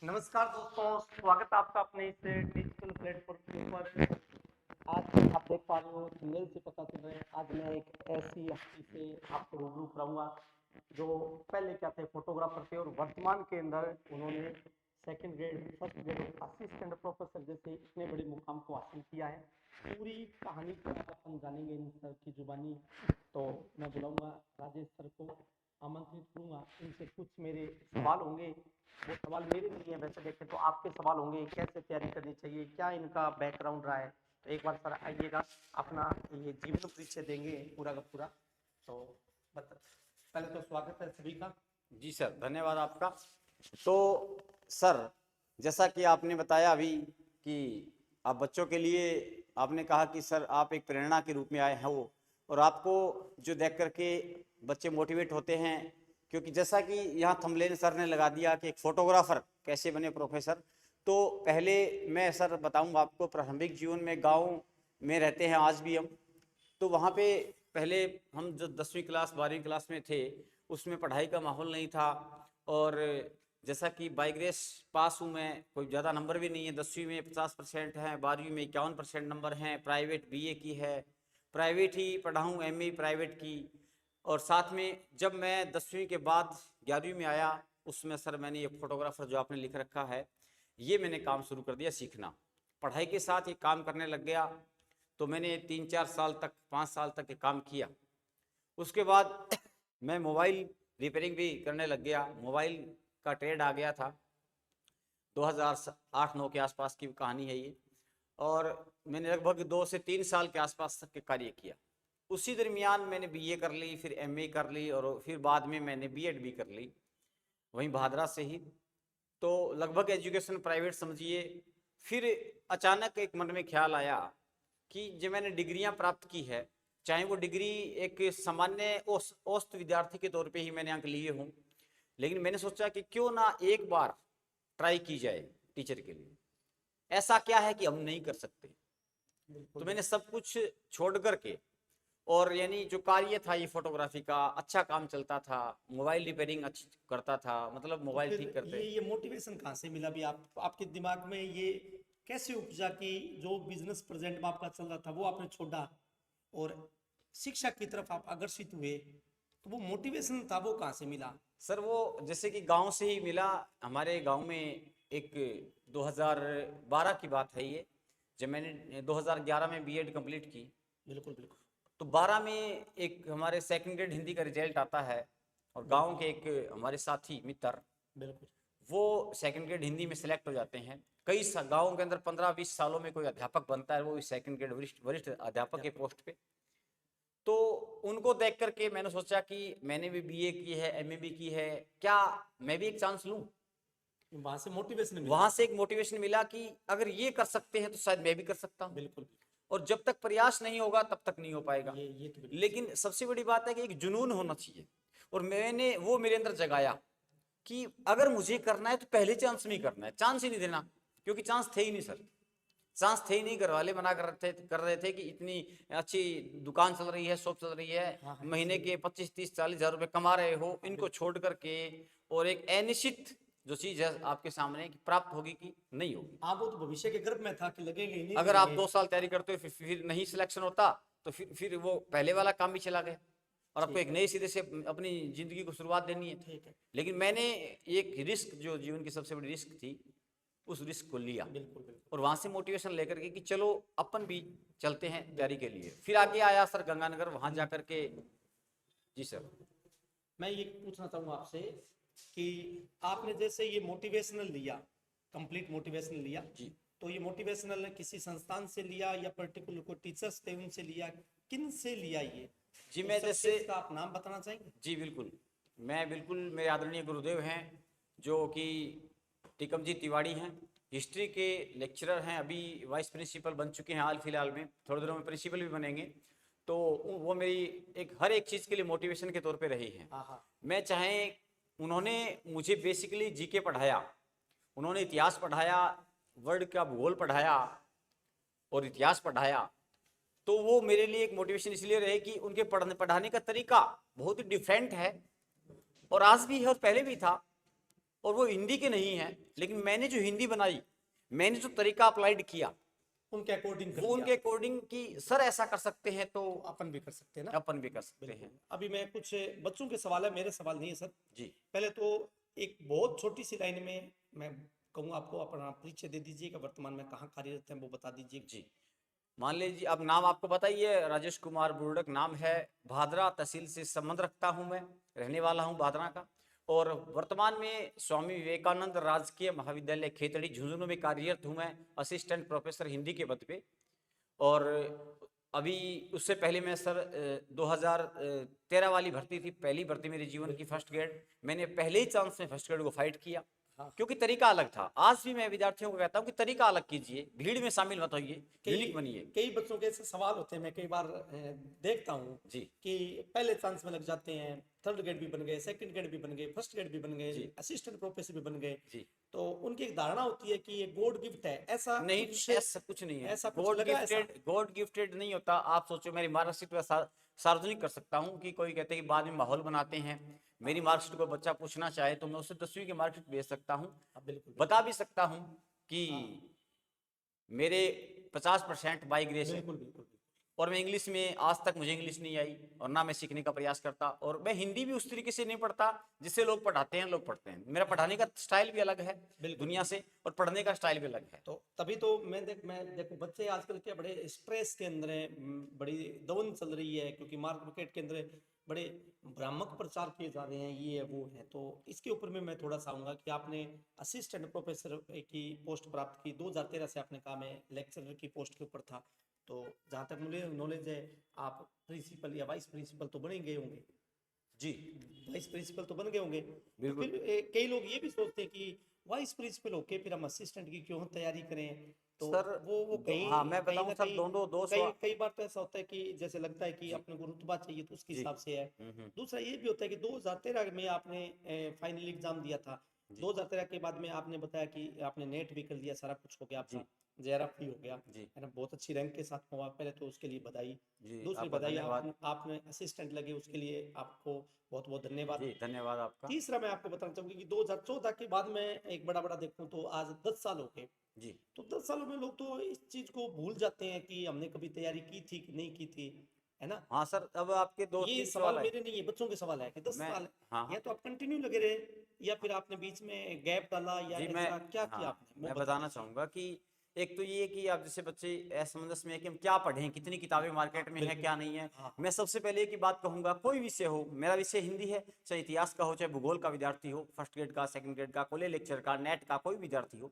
नमस्कार दोस्तों, स्वागत है आपका अपने इस डिजिटल प्लेटफॉर्म के ऊपर। आज आप देख पा रहे हो, मेल से पता चल रहा है, आज मैं एक ऐसी हस्ती से आपको रूबरू कराऊंगा जो पहले क्या थे, फोटोग्राफर थे और वर्तमान के अंदर उन्होंने second grade, first grade, assistant professor जैसे इतने बड़े मुकाम को हासिल किया है। पूरी कहानी को अपन जानेंगे इन सर की जुबानी। तो मैं बुलाऊंगा राजेश सर को, आमंत्रित करूंगा। इनसे कुछ मेरे सवाल होंगे, वो सवाल मेरे लिए हैं, वैसे देखें तो आपके सवाल होंगे, कैसे तैयारी करनी चाहिए, क्या इनका बैकग्राउंड रहा है। तो एक बार सर आइएगा, अपना ये जीवन परिचय देंगे पूरा का पूरा। तो बता, पहले तो स्वागत है सभी का। जी सर, धन्यवाद आपका। तो सर, जैसा कि आपने बताया अभी कि आप बच्चों के लिए आपने कहा कि सर आप एक प्रेरणा के रूप में आए हैं वो, और आपको जो देख करके बच्चे मोटिवेट होते हैं, क्योंकि जैसा कि यहाँ थंबनेल सर ने लगा दिया कि एक फोटोग्राफर कैसे बने प्रोफेसर। तो पहले मैं सर बताऊंगा आपको, प्रारंभिक जीवन में गांव में रहते हैं आज भी हम। तो वहाँ पे पहले हम जो 10वीं क्लास 12वीं क्लास में थे, उसमें पढ़ाई का माहौल नहीं था। और जैसा कि बाई ग्रेस पास हूँ मैं, कोई ज़्यादा नंबर भी नहीं है। 10वीं में 50% हैं, 12वीं में 51% नंबर हैं। प्राइवेट बीए की है, प्राइवेट ही पढ़ा हूँ, एमए प्राइवेट की। और साथ में जब मैं 10वीं के बाद 11वीं में आया, उसमें सर मैंने ये फोटोग्राफर जो आपने लिख रखा है, ये मैंने काम शुरू कर दिया सीखना। पढ़ाई के साथ ये काम करने लग गया। तो मैंने 3-4 साल तक, 5 साल तक ये काम किया। उसके बाद मैं मोबाइल रिपेयरिंग भी करने लग गया। मोबाइल का ट्रेड आ गया था, 2008-9 के आसपास की कहानी है ये। और मैंने लगभग 2 से 3 साल के आसपास तक के कार्य किया। उसी दरमियान मैंने बीए कर ली, फिर एमए कर ली, और फिर बाद में मैंने बीएड भी कर ली, वहीं भादरा से ही। तो लगभग एजुकेशन प्राइवेट समझिए। फिर अचानक एक मन में ख्याल आया कि जो मैंने डिग्रियां प्राप्त की है, चाहे वो डिग्री एक सामान्य औसत विद्यार्थी के तौर पे ही मैंने अंक लिए हों, लेकिन मैंने सोचा कि क्यों ना एक बार ट्राई की जाए टीचर के लिए। ऐसा क्या है कि हम नहीं कर सकते। तो मैंने सब कुछ छोड़ करके, और यानी जो कार्य था ये फोटोग्राफी का, अच्छा काम चलता था, मोबाइल रिपेयरिंग अच्छी करता था, मतलब तो मोबाइल फिर ठीक करते। ये मोटिवेशन कहाँ से मिला भी, आपके दिमाग में ये कैसे उपजा कि जो बिजनेस प्रेजेंट में आपका चल रहा था वो आपने छोड़ा और शिक्षा की तरफ आप अग्रसित हुए? तो वो मोटिवेशन था, वो कहाँ से मिला? सर वो जैसे कि गांव से ही मिला। हमारे गांव में एक 2012 की बात है ये, जब मैंने 2011 में बीएड कंप्लीट की। बिल्कुल बिल्कुल। तो 12 में एक हमारे सेकंड ग्रेड हिंदी का रिजल्ट आता है, और गांव के एक हमारे साथी मित्र, बिल्कुल वो सेकंड ग्रेड हिंदी में सिलेक्ट हो जाते हैं। कई गाँव के अंदर 15-20 सालों में कोई अध्यापक बनता है, वो सेकंड ग्रेड वरिष्ठ वरिष्ठ अध्यापक के पोस्ट पे। तो उनको देख करके मैंने सोचा कि मैंने भी बीए की है, एमए भी की है, क्या मैं भी एक चांस लूं। वहां से मोटिवेशन मिला। वहां से एक मोटिवेशन मिला कि अगर ये कर सकते हैं तो शायद मैं भी कर सकता हूँ। बिल्कुल। और जब तक प्रयास नहीं होगा तब तक नहीं हो पाएगा। ये तो बिल्कुल लेकिन सबसे बड़ी बात है कि एक जुनून होना चाहिए, और मैंने वो मेरे अंदर जगाया कि अगर मुझे करना है तो पहले चांस में ही करना है, चांस ही नहीं देना। क्योंकि चांस थे ही नहीं सर, चांस थे ही नहीं। घर वाले मना कर रहे थे कि इतनी अच्छी दुकान चल रही है, शॉप चल रही है, हाँ हाँ, महीने सही। के 25-30-40 हज़ार रुपए कमा रहे हो, हाँ इनको बिल्कुल। छोड़ करके, और एक अनिश्चित जो चीज है आपके सामने कि प्राप्त होगी कि नहीं होगी। हाँ, वो तो भविष्य के गर्भ में था कि लगेंगे ही नहीं अगर आप लगेंगे। 2 साल तैयारी करते हो, फिर नहीं सिलेक्शन होता, तो फिर वो पहले वाला काम भी चला गया, और आपको ठीक एक है। नए सिरे से अपनी जिंदगी को शुरुआत देनी है। ठीक है। लेकिन मैंने एक रिस्क, जो जीवन की सबसे बड़ी रिस्क थी, उस रिस्क को लिया। बिल्कुल बिल्कुल। और वहां से मोटिवेशन लेकर के कि चलो अपन भी चलते हैं तैयारी के लिए। फिर आगे आया सर गंगानगर, वहां जाकर के। जी सर। मैं ये पूछना चाहूंगा आपसे कि आपने जैसे ये मोटिवेशनल लिया, कंप्लीट मोटिवेशनल लिया, जी तो ये मोटिवेशनल ने किसी संस्थान से लिया या पर्टिकुलर को टीचर्स थे उनसे लिया, किन से लिया ये? जी तो मैं जैसे, सक्सेस का आप नाम बताना चाहेंगे? जी बिल्कुल, मैं बिल्कुल, मेरे आदरणीय गुरुदेव हैं जो कि टीकम जी तिवाड़ी हैं, हिस्ट्री के लेक्चरर हैं, अभी वाइस प्रिंसिपल बन चुके हैं हाल फिलहाल में, थोड़े दिनों में प्रिंसिपल भी बनेंगे। तो वो मेरी एक हर एक चीज़ के लिए मोटिवेशन के तौर पे रही हैं। हाँ हाँ। मैं चाहे, उन्होंने मुझे बेसिकली जीके पढ़ाया, उन्होंने इतिहास पढ़ाया, वर्ल्ड का भूगोल पढ़ाया और इतिहास पढ़ाया। तो वो मेरे लिए एक मोटिवेशन इसलिए रहे कि उनके पढ़ाने का तरीका बहुत ही डिफरेंट है, और आज भी है और पहले भी था। और वो हिंदी के नहीं है, लेकिन मैंने जो हिंदी बनाई, मैंने जो तरीका अप्लाइड किया उनके अकॉर्डिंग कर वो दिया। उनके अकॉर्डिंग की सर ऐसा कर सकते हैं तो अपन भी कर सकते हैं ना। अपन भी कर सकते हैं। बिल्कुल। अभी मैं कुछ बच्चों के सवाल है, मेरे सवाल नहीं है सर। जी पहले तो एक बहुत छोटी सी लाइन में मैं कहूँगा आपको अपना परिचय दे दीजिएगा, वर्तमान में कहाँ कार्यरत हैं वो बता दीजिए। जी, मान लीजिए अब नाम आपको बताइए, राजेश कुमार बुर्डक नाम है, भादरा तहसील से संबंध रखता हूं मैं, रहने वाला हूं भादरा का, और वर्तमान में स्वामी विवेकानंद राजकीय महाविद्यालय खेतड़ी झुंझुनू में कार्यरत हूं मैं, असिस्टेंट प्रोफेसर हिंदी के पद पे। और अभी उससे पहले मैं सर 2013 वाली भर्ती थी, पहली भर्ती मेरे जीवन की फर्स्ट ग्रेड, मैंने पहले ही चांस में फर्स्ट ग्रेड को फाइट किया, हाँ। क्योंकि तरीका अलग था। आज भी मैं विद्यार्थियों को कहता हूं कि तरीका अलग कीजिए, भीड़ में शामिल मत होइए, यूनिक बनिए। कई बच्चों के ऐसे सवाल होते हैं, मैं कई बार देखता हूँ जी कि पहले चांस में लग जाते हैं, थर्ड ग्रेड भी बन गए, सेकंड ग्रेड भी बन गए, फर्स्ट ग्रेड भी बन गए, जी असिस्टेंट प्रोफेसर भी बन गए। जी, तो उनकी एक धारणा होती है कि ये गॉड गिफ्ट है, ऐसा नहीं कुछ ऐसा कुछ नहीं है, ऐसा कुछ लगा ऐसा? गॉड गिफ्टेड नहीं होता। आप सोचो मेरी मार्कशीट में सार्वजनिक कर सकता हूँ कि कोई कहते हैं कि बाद में माहौल बनाते हैं, मेरी मार्कशीट को बच्चा पूछना चाहे तो मैं उसे 10वीं की मार्कशीट भेज सकता हूँ, बिल्कुल बता भी सकता हूँ कि मेरे 50% बाई ग्रेस है, बिल्कुल बिल्कुल। और मैं इंग्लिश में आज तक मुझे इंग्लिश नहीं आई और ना मैं सीखने का प्रयास करता, और मैं हिंदी भी उस तरीके से नहीं पढ़ता जिससे लोग पढ़ाते हैं, लोग पढ़ते हैं। मेरा पढ़ाने का स्टाइल भी अलग है दुनिया से, और पढ़ने का स्टाइल भी अलग है। तो तभी तो मैं देखो बच्चे आजकल के बड़े स्ट्रेस के अंदर है, बड़ी दौन चल रही है, क्योंकि मार्केट के अंदर बड़े भ्रामक प्रचार किए जा रहे हैं, ये है वो है। तो इसके ऊपर में मैं थोड़ा सा आऊंगा कि आपने असिस्टेंट प्रोफेसर की पोस्ट प्राप्त की 2013 से, आपने कहा मैं लेक्चरर की पोस्ट के ऊपर था। तो जहाँ तक मुझे नॉलेज है, आप प्रिंसिपल या वाइस प्रिंसिपल तो बने गए होंगे। जी वाइस प्रिंसिपल तो बन गए होंगे। तो बिल्कुल। फिर कई लोग ये भी सोचते हैं कि वाइस प्रिंसिपल होके फिर हम असिस्टेंट की क्यों तैयारी करें। तो सर वो कहीं हाँ मैं कहीं बताऊं ना सर, कहीं दोनों दो कई बार तो ऐसा होता है कि जैसे लगता है कि जी अपने को रुतबा चाहिए तो उसके जी हिसाब से है। दूसरा ये भी होता है कि 2013 में आपने फाइनल एग्जाम दिया था। जी 2013 के बाद में आपने बताया कि आपने नेट भी कर दिया, सारा कुछ हो गया जी आपका, जेआरएफ भी हो गया जी है ना, बहुत अच्छी रैंक के साथ हुआ। पहले तो उसके लिए बधाई। जी, दूसरी आपका बधाई धन्यवाद। आपने असिस्टेंट लगे, उसके लिए आपको बहुत बहुत धन्यवाद। जी धन्यवाद आपका। तीसरा मैं आपको बताना चाहूंगी कि 2014 के बाद में एक बड़ा बड़ा देखूं तो आज 10 साल हो गए। जी तो 10 सालों में लोग तो इस चीज को भूल जाते हैं कि हमने कभी तैयारी की थी कि नहीं की थी, है ना। हाँ सर, अब आपके दो ये तीन सवाल सवाल है। मेरे नहीं है, बच्चों के सवाल है कि 10 मैं साल हाँ या हाँ तो आप कंटिन्यू लगे रहे, या फिर आपने बीच में गैप डाला, या जी, मैं ऐसा क्या हाँ किया आपने, वो मैं बता बताना दीजिए। चाहूँगा कि एक तो ये कि आप जैसे बच्चे असमंजस में है कि हम क्या पढ़ें, कितनी किताबें हाँ मार्केट में है बिल्कुल। क्या नहीं है। हाँ मैं सबसे पहले एक ही बात कहूँगा, कोई विषय हो, मेरा विषय हिंदी है, चाहे इतिहास का हो, चाहे भूगोल का विद्यार्थी हो, फर्स्ट ग्रेड का, सेकंड ग्रेड का, कॉलेज लेक्चर का, नेट का, कोई विद्यार्थी हो,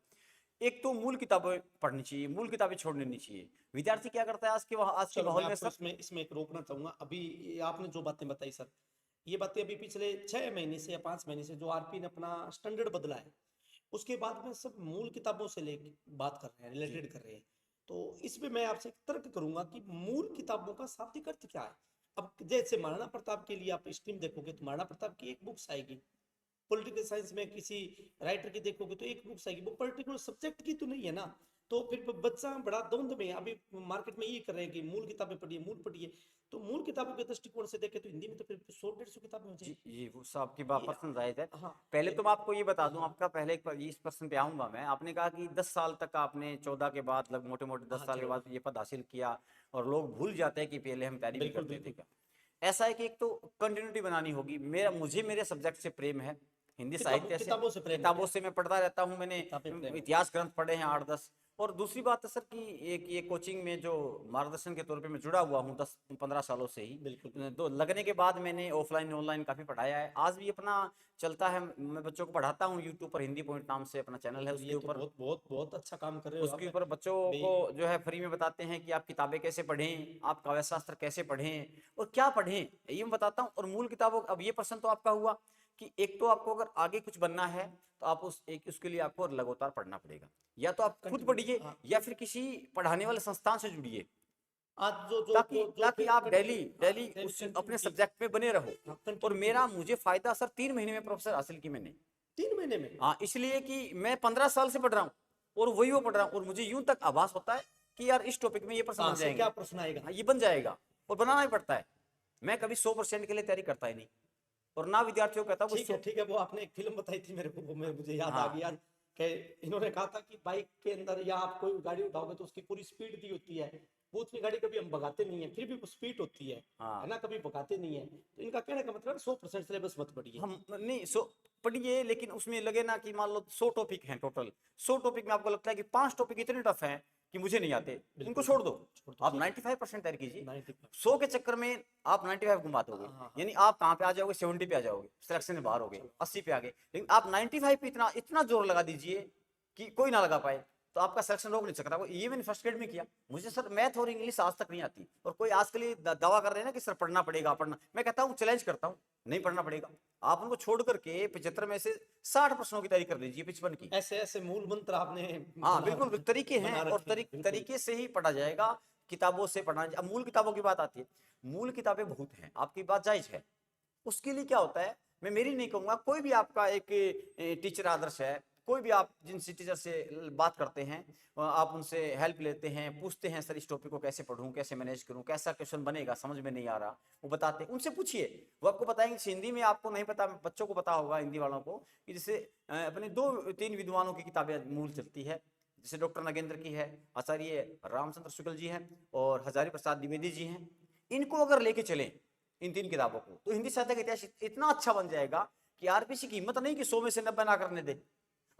एक तो मूल किताबें पढ़नी चाहिए, मूल किताबें छोड़नी नहीं चाहिए। विद्यार्थी क्या करता है आज के चलो मैं माहौल में आपको सर। इसमें एक रोकना चाहूंगा। अभी ये आपने जो बातें बताई सर, ये बातें अभी पिछले 6 महीने से या 5 महीने से जो आरपी ने अपना स्टैंडर्ड बदला है, उसके बाद में सब मूल किताबों से लेके बात कर रहे हैं, जी रिलेटेड कर रहे हैं। तो इसमें मैं आपसे एक तर्क करूंगा कि मूल किताबों का शाब्दिक अर्थ क्या है। अब जैसे महाराणा प्रताप के लिए आप स्ट्रीम देखोगे तो महाराणा प्रताप की एक बुक्स आएगी। पॉलिटिकल साइंस में किसी राइटर की देखोगे तो एक बुक्स आएगी, वो पर्टिकुलर सब्जेक्ट की तो नहीं है ना। तो फिर बच्चा बड़ा द्वंद में है। अभी मार्केट में ये कर रहे हैं कि मूल किताबें पढ़िए, मूल पढ़िए। तो मूल किताबों के दृष्टिकोण से देखे तो हिंदी में तो फिर 100-150 किताबें हो जी जाएगी। जी, वो सब आपकी बात ये पर्सन जायज है। हाँ पहले ये तो मैं आपको ये बता दूं, हाँ आपका पहले एक इस प्रश्न पे आऊंगा मैं। आपने कहा कि 10 साल तक आपने 14 के बाद लग मोटे मोटे 10 हाँ साल के चलो बाद ये पद हासिल किया, और लोग भूल जाते हैं कि पहले हम तैयारी भी बिल्कुल करते थे बिल्कुल। क्या। ऐसा है कि एक तो कंटिन्यूटी बनानी होगी। मुझे मेरे सब्जेक्ट से प्रेम है, हिंदी साहित्य से, किताबों से प्रेम है किताबों क्या? से मैं पढ़ता रहता हूँ, मैंने किताबें प्रेम है। इतिहास ग्रंथ पढ़े हैं 8-10। और दूसरी बात है सर कि एक ये कोचिंग में जो मार्गदर्शन के तौर पे मैं जुड़ा हुआ हूँ 10-15 सालों से ही, बिल्कुल बिल्कुल। तो लगने के बाद मैंने ऑफलाइन ऑनलाइन काफ़ी पढ़ाया है, आज भी अपना चलता है। मैं बच्चों को पढ़ाता हूँ यूट्यूब पर, हिंदी पॉइंट नाम से अपना चैनल है, बिल्कुल ये उसके तो ऊपर बहुत बहुत बहुत अच्छा काम कर रहे हो आप उसके ऊपर बच्चों भाई। को जो है फ्री में बताते हैं कि आप किताबें कैसे पढ़ें, आप काव्य शास्त्र कैसे पढ़ें और क्या पढ़ें, ये मैं बताता हूँ। और मूल किताबों, अब ये प्रश्न तो आपका हुआ कि एक तो आपको अगर आगे कुछ बनना है तो आप उसके लिए आपको लगातार पढ़ना पड़ेगा, या तो आप खुद कंटिन्यू पढ़िए हाँ। या फिर किसी पढ़ाने वाले संस्थान से जुड़िए, आज जो जो ताकि जो जो ताकि फिर आप डेली डेली उस कंटिन्यू अपने की सब्जेक्ट में बने रहो। हाँ और कंटिन्यूटी मेरा मुझे फायदा सर 3 महीने में प्रोफेसर हासिल की मैंने। 3 महीने में। हाँ, इसलिए कि मैं 15 साल से पढ़ रहा हूँ और वही वो पढ़ रहा हूँ, और मुझे यूं तक आभास होता है कि यार इस टॉपिक में ये प्रश्न कहाँ बन से क्या जाएंगे। प्रश्न आएगा। हाँ, ये बन जाएगा, और बनाना ही पड़ता है। मैं कभी 100% के लिए तैयारी करता ही नहीं। और ना विद्यार्थियों को कहता हूँ कि ठीक है, वो आपने एक फिल्म बताई थी मेरे को, वो मुझे याद आ हाँ। गया कि इन्होंने कहा था कि बाइक के अंदर या आप कोई गाड़ी उठाओगे तो उसकी पूरी स्पीड दी होती है, वो उतनी गाड़ी कभी हम भगाते नहीं है, फिर भी वो स्पीड होती है ना, कभी भगाते नहीं है। तो इनका कहने का मतलब 100% सिलेबस मत पढ़िए। हम नहीं पढ़िए, लेकिन उसमें लगे ना कि मान लो 100 टॉपिक हैं टोटल, 100 टॉपिक में आपको लगता है कि 5 टॉपिक इतने टफ हैं कि मुझे नहीं आते, उनको छोड़ दो, आप 95% तैयार कीजिए। 100 के चक्कर में आप 95 घुमा दोगे, यानी आप कहाँ पे आ जाओगे, 70 पे आ जाओगे, सिलेक्शन में बाहर हो गए, 80 पे आ गए। लेकिन आप 95 पे इतना इतना जोर लगा दीजिए कि कोई ना लगा पाए, तो आपका सिलेक्शन रोक नहीं सकता। ये मैंने फर्स्ट ग्रेड में किया, मुझे सर मैथ और इंग्लिश आज तक नहीं आती, और कोई आज के लिए दावा कर रहे हैं ना कि सर पढ़ना पड़ेगा पढ़ना, मैं कहता हूँ चैलेंज करता हूँ, नहीं पढ़ना पड़ेगा। आप उनको छोड़ करके 75 में से 60 प्रश्नों की तैयारी कर लीजिए, 55 की। ऐसे ऐसे मूल मंत्र आपने हाँ बिल्कुल, तरीके हैं, बना और रखे हैं, बिल्कुल। तरीके से ही पढ़ा जाएगा, किताबों से पढ़ना। अब मूल किताबों की बात आती है, मूल किताबें बहुत हैं, आपकी बात जायज है। उसके लिए क्या होता है, मैं मेरी नहीं कहूंगा, कोई भी आपका एक टीचर आदर्श है, कोई भी आप जिनसे टीचर से बात करते हैं, आप उनसे हेल्प लेते हैं, पूछते हैं सर इस टॉपिक को कैसे पढूं, कैसे मैनेज करूं, कैसा क्वेश्चन बनेगा, समझ में नहीं आ रहा, वो बताते हैं, उनसे पूछिए, वो आपको बताएंगे। हिंदी में आपको नहीं पता, बच्चों को पता होगा, हिंदी वालों को, कि जैसे अपने 2-3 विद्वानों की किताबें मूल चलती है, जैसे डॉक्टर नगेंद्र की है, आचार्य रामचंद्र शुक्ल जी हैं, और हजारी प्रसाद द्विवेदी जी हैं। इनको अगर लेके चलें, इन 3 किताबों को, तो हिंदी साहित्य का इतिहास इतना अच्छा बन जाएगा कि आरपीसी की हिम्मत नहीं कि 100 में से 90 ना करने दे,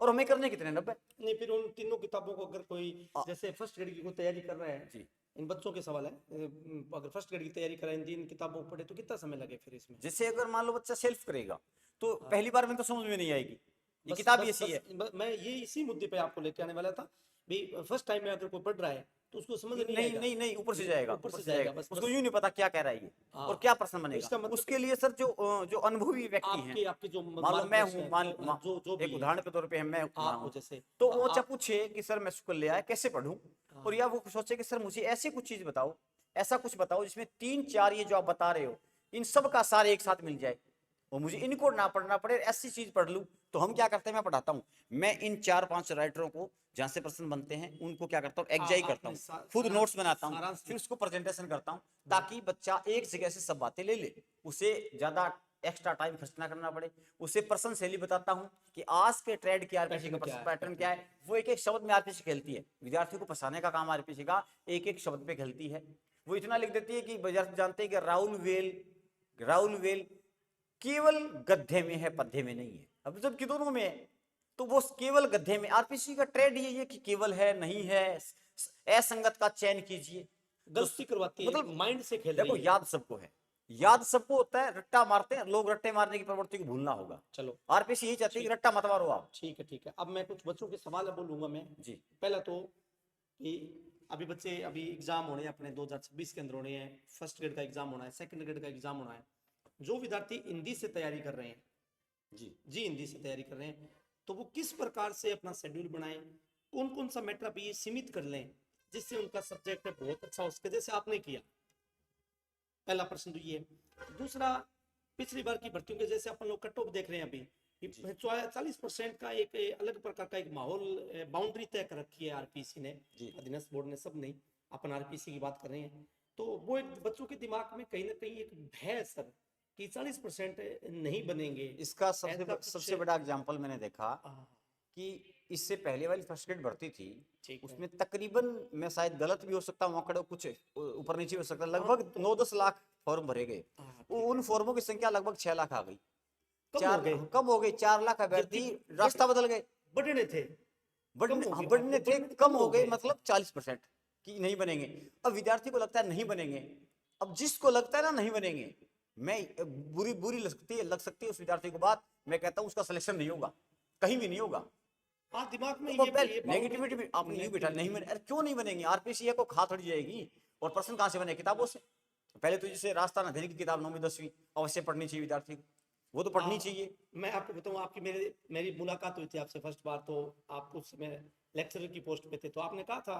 और हमें करने कितने 90। नहीं, फिर उन तीनों किताबों को अगर कोई जैसे फर्स्ट ग्रेड की कोई तैयारी कर रहा है जी, इन बच्चों के सवाल है, अगर फर्स्ट ग्रेड की तैयारी करें, इन 3 किताबों को पढ़े तो कितना समय लगे फिर इसमें? जैसे अगर मान लो बच्चा सेल्फ करेगा, तो पहली बार में तो समझ में नहीं आएगी, ये बस किताब बस ऐसी है। मैं ये इसी मुद्दे पे आपको लेके आने वाला था भी, फर्स्ट टाइम में अगर कोई पढ़ रहा है तो उसको समझ नहीं नहीं आएगा। नहीं नहीं, ऊपर से जाएगा, ऊपर से जाएगा, बस उसको बस। यूं नहीं पता क्या कह रहा है ये, हाँ, और क्या प्रश्न तो बनेगा। इसका मतलब उसके लिए सर जो अनुभवी व्यक्ति हैं, आपके आपके जो मान लो मैं हूँ, जो एक भी उदाहरण के तौर पे मैं आप हो हूँ, जैसे, तो वो बच्चा पूछे कि सर मैं शुक्ल ले आया, कैसे पढ़ूं, हाँ। और या वो सोचे कि सर मुझे ऐसी कुछ चीज बताओ, ऐसा कुछ बताओ जिसमें 3-4 ये जो आप बता रहे हो, इन सब का सार एक साथ मिल जाए, और मुझे इनको ना पढ़ना पड़े, ऐसी चीज पढ़ लूं। तो हम क्या करते हैं, मैं पढ़ाता हूं, मैं इन 4-5 राइटरों को जहां से प्रश्न बनते हैं उनको क्या करता हूँ, एग्जाई करता हूँ, खुद नोट्स बनाता हूँ, फिर उसको प्रेजेंटेशन करता हूँ, ताकि बच्चा एक जगह से सब बातें ले ले, उसे ज्यादा एक्स्ट्रा टाइम खर्च ना करना पड़े। उसे प्रश्न शैली बताता हूँ कि आज के ट्रेंड की आरपीसी का पैटर्न क्या है, वो एक एक शब्द में आरपीसी खेलती है, विद्यार्थियों को फंसाने का काम आरपीसी का एक एक शब्द पे खेलती है। वो इतना लिख देती है कि विद्यार्थी जानते हैं कि राहुल वेल केवल गद्य में है, पद्य में नहीं है। अब जबकि दोनों में है, तो वो केवल गद्य में, आरपीसी का ट्रेंड ये है कि केवल है, नहीं है, असंगत का चयन कीजिए, गलती करवाती है, मतलब माइंड से खेल देखो रही है। याद सबको है, याद सबको होता है, रट्टा मारते हैं लोग, रट्टे मारने की प्रवृत्ति को भूलना होगा। चलो, आरपीसी यही चाहती है कि रट्टा मत मारो आप। ठीक है, ठीक है। अब मैं कुछ बच्चों के सवाल बोलूंगा मैं जी, पहला तो कि अभी बच्चे अभी एग्जाम होने हैं अपने 2026 के अंदर होने हैं, फर्स्ट ग्रेड का एग्जाम होना है, सेकंड ग्रेड का एग्जाम होना है। जो विद्यार्थी हिंदी से तैयारी कर रहे हैं, जी हिंदी से तैयारी कर रहे हैं, तो वो किस प्रकार से अपना शेड्यूल बनाएं, कौन कौन सा मैटर अभी सीमित कर लें जिससे उनका सब्जेक्ट बहुत अच्छा हो सके, जैसे आपने किया। पहला प्रश्न तो ये है। दूसरा, पिछली बार की भर्तियों के जैसे अपन लोग कट ऑफ देख रहे हैं अभी, 40% का एक अलग प्रकार का एक माहौल, बाउंड्री तय कर रखी है आरपीसी ने, अधीनस्थ बोर्ड ने, सब नहीं, अपन आरपीसी की बात कर रहे हैं। तो वो एक बच्चों के दिमाग में कहीं ना कहीं एक भय है सर कि 40% नहीं बनेंगे। इसका सबसे बड़ा एग्जाम्पल मैंने देखा कि इससे पहले वाली फर्स्ट ग्रेड भर्ती थी, उसमें तकरीबन, मैं शायद गलत भी हो सकता हूँ, आंकड़े कुछ ऊपर नीचे हो सकता है, लगभग 9-10 लाख फॉर्म भरे गए। उन फॉर्मों की संख्या लगभग 6 लाख आ गई, कम हो गई, 4 लाख अभ्यर्थी रास्ता बदल गए, बढ़ने थे, कम हो गए, मतलब 40% कि नहीं बनेंगे। अब विद्यार्थी को लगता है नहीं बनेंगे, अब जिसको लगता है ना नहीं बनेंगे, मैं बुरी लग सकती है उस विद्यार्थी को बात, मैं कहता हूं उसका सिलेक्शन नहीं होगा, कहीं भी नहीं होगा। हाँ, दिमाग में तो ये नेगेटिविटी भी आपने यूं बिठा, नहीं बने, अरे क्यों नहीं बनेंगे, आरपीसी को खा थोड़ी जाएगी, और प्रश्न कहां से बने, किताबों से। पहले तो जैसे रास्ता न देने की किताब 9वीं 10वीं अवश्य पढ़नी चाहिए विद्यार्थी को, वो तो पढ़नी चाहिए। मैं आपको बताऊं, आपकी मेरी मुलाकात हुई थी आपसे फर्स्ट बार, तो आप उस समय लेक्चरर की पोस्ट पे थे, तो आपने कहा था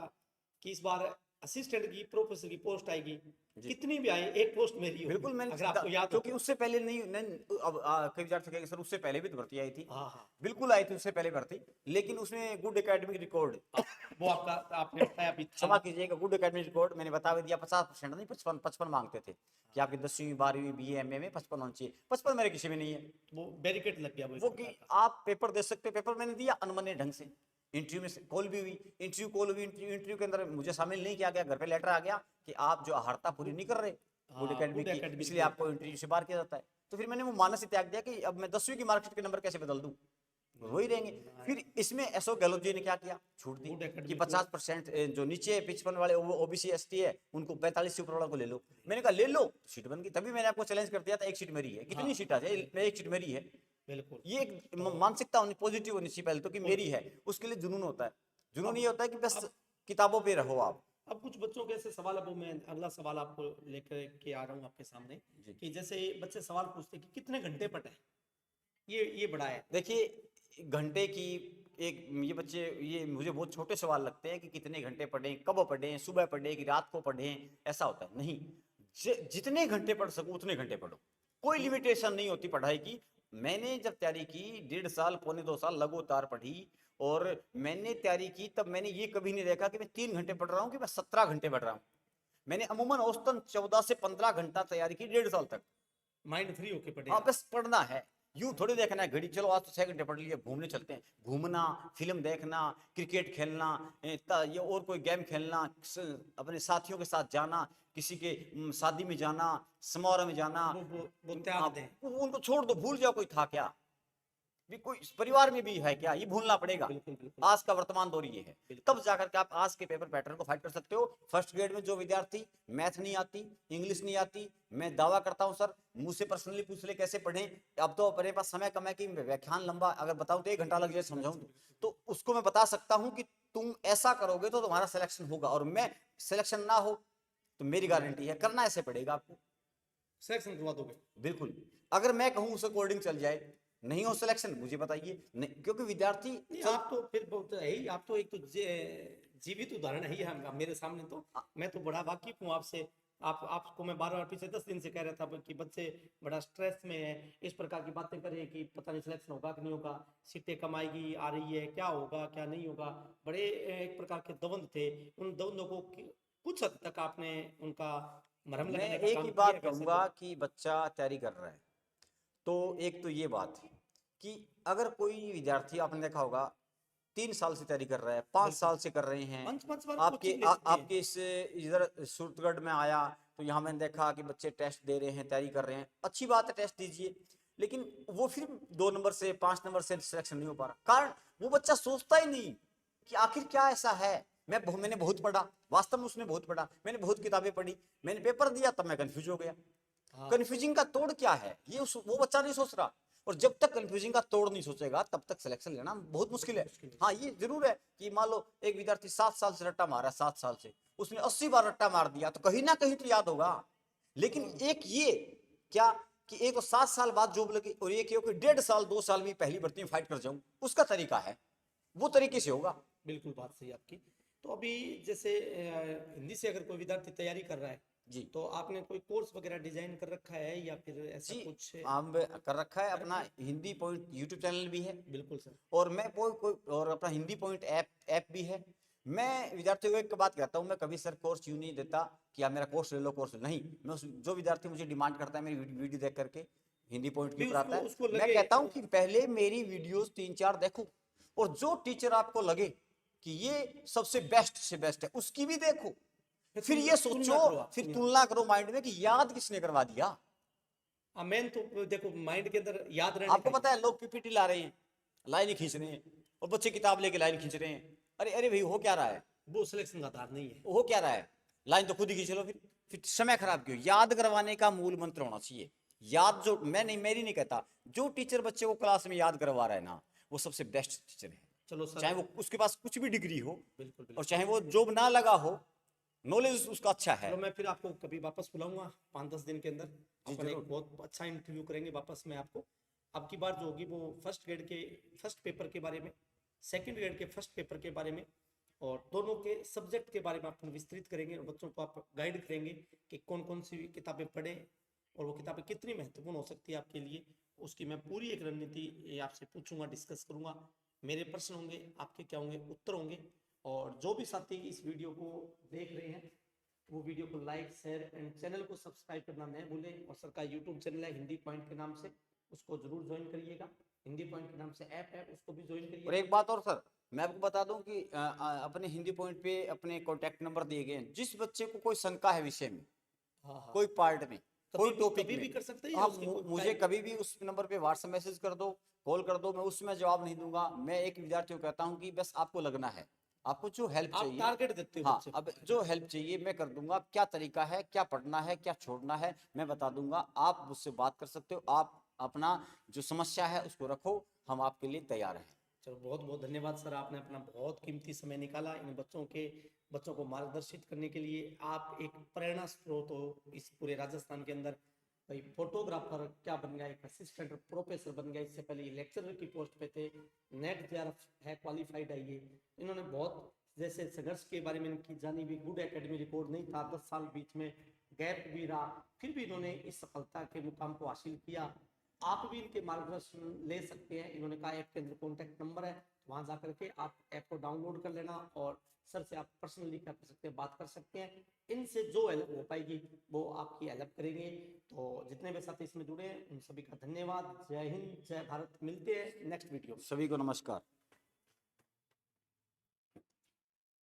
कि इस बार असिस्टेंट की, प्रोफेसर की पोस्ट आएगी, जी। कितनी भी आए, एक पोस्ट मेरी होगी, बिल्कुल मैंने अगर आपको याद हो। क्योंकि उससे पहले नहीं अब कई विद्यार्थी कहेंगे सर उससे पहले भी तो भर्ती आई थी। हाँ हाँ बिल्कुल आई थी उससे पहले भर्ती, लेकिन उसमें गुड एकेडमिक रिकॉर्ड, हाँ, वो आपका आपने बताया अभी था क्षमा नहीं। कीजिएगा, गुड एकेडमिक रिकॉर्ड मैंने बता भी दिया। 50% नहीं, 55 मांगते थे कि आपकी 10वीं 12वीं बीए एमए में 55 होना चाहिए। 55 मेरे किसी में नहीं है। वो बैरिकेड लग गया वो एक वो प्रकार कि का। आप पेपर दे सकते हो, पेपर मैंने दिया अनमने ढंग से। इंटरव्यू में कॉल भी हुई, इंटरव्यू कॉल हुई, इंटरव्यू के अंदर मुझे शामिल नहीं किया गया, घर पे लेटर आ गया कि आप जो अहर्ता पूरी नहीं कर रहे गुड हाँ, एकेडमी गुड की, एकेडमी इसलिए आपको इंटरव्यू से बाहर किया जाता है। तो फिर मैंने वो मानस से त्याग दिया कि अब मैं 10वीं की मार्कशीट के नंबर कैसे बदल दूं, वही रहेंगे। फिर इसमें अशोक गहलोत जी ने क्या किया, छूट दी गुड कि एकेडमी 50% जो नीचे 55 वाले ओबीसी एसटी है उनको 45 से ऊपर वाला को ले लो। मैंने कहा ले लो, सीट बन गई। तभी मैंने आपको चैलेंज कर दिया था, एक सीट मेरी है। कितनी हाँ सीट आ जाए, एक सीट मेरी है। बिल्कुल। ये एक तो मानसिकता होनी, पॉजिटिव होनी चाहिए पहले तो, कि मेरी है। उसके लिए जुनून होता है। जुनून ये होता है कि बस अब किताबों पे रहो आप। अब कुछ बच्चों के ऐसे सवाल, अब मैं अगला सवाल आपको लेकर के आ रहा हूँ आपके सामने, जी। कि जैसे बच्चे सवाल पूछते हैं कि कितने घंटे पढ़े, ये बड़ा है। देखिए घंटे की एक, ये बच्चे ये मुझे बहुत छोटे सवाल लगते हैं कि कितने घंटे पढ़ें, कब पढ़ें, सुबह पढ़ें कि रात को पढ़ें, ऐसा होता है नहीं। जितने घंटे पढ़ सकूं उतने घंटे पढ़ो, कोई लिमिटेशन नहीं होती पढ़ाई की। मैंने जब तैयारी की 1.5 साल पौने 2 साल लगातार पढ़ी, और मैंने तैयारी की तब मैंने ये कभी नहीं देखा कि मैं 3 घंटे पढ़ रहा हूँ कि मैं 17 घंटे पढ़ रहा हूँ। मैंने अमूमन औसतन 14 से 15 घंटा तैयारी की 1.5 साल तक। माइंड फ्री होके पढ़े हाँ आप। बस पढ़ना है, यूं थोड़ी देखना है घड़ी, चलो आज तो 6 घंटे पढ़ लिए, घूमने चलते हैं। घूमना, फिल्म देखना, क्रिकेट खेलना, ये और कोई गेम खेलना, अपने साथियों के साथ जाना, किसी के शादी में जाना, समारोह में जाना, वो त्याग आप दें। उनको छोड़ दो, भूल जाओ कोई था क्या, भी कोई परिवार में भी है क्या, ये भूलना पड़ेगा। बिल्कुल बिल्कुल आज का वर्तमान दौर ये है। बिल्कुल। तब जाकर के आप आज के पेपर पैटर्न को फाइट कर सकते हो। फर्स्ट ग्रेड में जो विद्यार्थी मैथ नहीं आती, इंग्लिश नहीं आती, मैं दावा करता हूं सर, मुझसे पर्सनली पूछ ले कैसे पढ़ें। अब तो अपने पास समय कम है कि व्याख्यान लंबा अगर बताऊं तो 1 घंटा लग जाए समझाऊं तो उसको मैं बता सकता हूं कि तुम ऐसा करोगे तो तुम्हारा सिलेक्शन होगा, और मैं सिलेक्शन ना हो तो मेरी गारंटी है करना ऐसे पड़ेगा आपको। सिलेक्शन करवा दोगे? बिल्कुल, अगर मैं कहूं उस अकॉर्डिंग चल जाए, नहीं हो सिलेक्शन मुझे बताइए, नहीं क्योंकि विद्यार्थी नहीं, चल आप तो फिर बहुत है ही, आप तो एक तो जीवित उदाहरण है ही मेरे सामने। तो मैं तो बड़ा वाकिफ हूँ आपसे। आपको मैं बार बार पिछले 10 दिन से कह रहा था कि बच्चे बड़ा स्ट्रेस में है, इस प्रकार की बातें करें कि पता नहीं सिलेक्शन होगा कि नहीं होगा, सीटें कम आएगी आ रही है, क्या होगा क्या नहीं होगा। बड़े एक प्रकार के द्वंद थे। उन द्वंद्वों को कुछ हद तक आपने उनका मरहम मैं लगाने का एक काम ही किया बात है वैसे कहूंगा तो। कि बच्चा तैयारी कर रहा है तो एक तो ये बात है कि अगर कोई विद्यार्थी आपने देखा होगा 3 साल से तैयारी कर रहा है, 5 साल से कर रहे हैं, मंच मंच पर आपके कोचिंग ले सकते हैं। आपके इस इधर सूरतगढ़ में आया तो यहाँ मैंने देखा कि बच्चे टेस्ट दे रहे हैं, तैयारी कर रहे हैं, अच्छी बात है टेस्ट दीजिए, लेकिन वो फिर 2 नंबर से 5 नंबर से सिलेक्शन नहीं हो पा रहा। कारण वो बच्चा सोचता ही नहीं कि आखिर क्या ऐसा है। मैंने बहुत पढ़ा, वास्तव में उसने बहुत पढ़ा, मैंने बहुत किताबें पढ़ी, मैंने पेपर दिया तब मैं कंफ्यूज हो गया। हाँ कंफ्यूजिंग का तोड़ क्या है ये वो बच्चा नहीं सोच रहा। और जब तक कंफ्यूजिंग का तोड़ नहीं सोचेगा तब तक सिलेक्शन लेना बहुत मुश्किल है। हाँ ये जरूर है कि मान लो एक विद्यार्थी 7 साल से रट्टा मारा, 7 साल से उसने 80 बार रट्टा मार दिया तो कहीं ना कहीं तो याद होगा। लेकिन एक ये क्या कि एक तो 7 साल बाद जॉब लगी, और एक ये कि 1.5 साल 2 साल में पहली भर्ती में फाइट कर जाऊं, उसका तरीका है, वो तरीके से होगा। बिल्कुल बात सही आपकी। तो अभी जैसे हिंदी से अगर कोई विद्यार्थी तैयारी कर रहा है, जी तो आपने कोई कोर्स वगैरह डिजाइन कर रखा है या फिर ऐसा जी, कुछ हम कर रखा है, कर अपना रखा है? हिंदी पॉइंट यूट्यूब चैनल भी है, बिल्कुल सर। और मैं कोई और अपना हिंदी पॉइंट ऐप भी है। मैं विद्यार्थियों को एक बात कहता हूँ, मैं कभी सर कोर्स यूं नहीं देता कि आप मेरा कोर्स ले लो, कोर्स नहीं। मैं जो विद्यार्थी मुझे डिमांड करता है मेरी वीडियो देख करके, हिंदी पॉइंट के भी ऊपर आता उसको है, उसको मैं लगे। कहता हूँ कि पहले मेरी वीडियोस 3-4 देखो, और जो टीचर आपको लगे कि ये सबसे बेस्ट से बेस्ट है उसकी भी देखो। फिर ये तुलना सोचो, करो आप, फिर तुलना। तुलना करो माइंड में कि याद किसने करवा दिया। मेन तो देखो माइंड के अंदर याद रहने आपको का पता है लोग पीपीटी ला रहे हैं, लाइन खींच रहे हैं, और बच्चे किताब लेके लाइन खींच रहे हैं। अरे अरे भाई हो क्या रहा है, वो सिलेक्शन का आधार नहीं है। हो क्या रहा है, लाइन तो खुद ही खींच लो। फिर समय खराब क्यों। याद करवाने का मूल मंत्र होना चाहिए याद। जो मैं नहीं, मेरी नहीं कहता, जो टीचर बच्चे को क्लास में याद करवा रहा है ना वो सबसे बेस्ट टीचर है। चलो सर। चाहे वो उसके पास कुछ भी डिग्री हो, बिल्कुल और बिल्कुल। चाहे वो जॉब ना लगा हो, नॉलेज उसका अच्छा है। चलो मैं फिर आपको कभी वापस बुलाऊंगा 5-10 दिन के अंदर। जी अपन एक जरूर। बहुत अच्छा इंटरव्यू करेंगे वापस में आपको। अब की बार जो होगी वो फर्स्ट ग्रेड के फर्स्ट पेपर के बारे में, सेकंड ग्रेड के फर्स्ट पेपर के बारे में, और दोनों के सब्जेक्ट के बारे में आप विस्तृत करेंगे और बच्चों को आप गाइड करेंगे कि कौन कौन सी किताबें पढ़ें और वो किताबें कितनी महत्वपूर्ण हो सकती है आपके लिए। उसकी मैं पूरी एक रणनीति आपसे पूछूंगा, डिस्कस करूंगा। मेरे प्रश्न होंगे, आपके क्या होंगे, उत्तर होंगे। और जो भी साथी इस वीडियो को देख रहे हैं वो वीडियो को लाइक, शेयर एंड चैनल को सब्सक्राइब करना न भूलें। और सर का यूट्यूब चैनल है हिंदी पॉइंट के नाम से, उसको जरूर ज्वाइन करिएगा। हिंदी पॉइंट के नाम से ऐप है, उसको भी ज्वाइन और करिएगा। एक बात और सर, मैं आपको बता दूं कि अपने हिंदी पॉइंट पे अपने कॉन्टैक्ट नंबर दिए गए हैं। जिस बच्चे को कोई शंका है विषय में, हाँ हाँ, कोई पार्ट में, कोई टॉपिक कभी में, भी कर सकते हैं या आप उसकी कोई मुझे टाइम? कभी भी उस नंबर पे व्हाट्सएप मैसेज कर दो, कॉल कर दो, मैं उसमें जवाब नहीं दूंगा। मैं एक विद्यार्थी को कहता हूं कि बस आपको लगना है, आपको जो हेल्प आप चाहिए, टारगेट देते हो हाँ, बच्चे को। अब जो हेल्प चाहिए मैं कर दूंगा। क्या तरीका है, क्या पढ़ना है, क्या छोड़ना है, मैं बता दूंगा। आप मुझसे बात कर सकते हो, आप अपना जो समस्या है उसको रखो, हम आपके लिए तैयार हैं। चलो, बहुत बहुत धन्यवाद सर, आपने अपना बहुत कीमती समय निकाला इन बच्चों को मार्गदर्शित करने के लिए। आप एक प्रेरणा स्रोत हो इस पूरे राजस्थान के अंदर। भाई फोटोग्राफर क्या बन गया, एक असिस्टेंट प्रोफेसर बन गया, इससे पहले लेक्चरर की पोस्ट पे थे, नेट जेआरएफ है, क्वालिफाइड है ये। इन्होंने बहुत जैसे संघर्ष के बारे में इनकी जानी भी, गुड एकेडमी रिकॉर्ड नहीं था, 10 साल बीच में गैप भी रहा, फिर भी इन्होंने इस सफलता के मुकाम को हासिल किया। आप भी इनके मार्गदर्शन ले सकते हैं। इन्होंने कहा ऐप के अंदर कॉन्टैक्ट नंबर है, वहां जाकर के आप ऐप को डाउनलोड कर लेना और सर से आप पर्सनली क्या कर सकते हैं, बात कर सकते हैं। इनसे जो हेल्प हो पाएगी वो आपकी हेल्प करेंगे। तो जितने भी साथी इसमें जुड़े हैं उन सभी का धन्यवाद। जय हिंद, जय भारत। मिलते हैं नेक्स्ट वीडियो में। सभी को नमस्कार।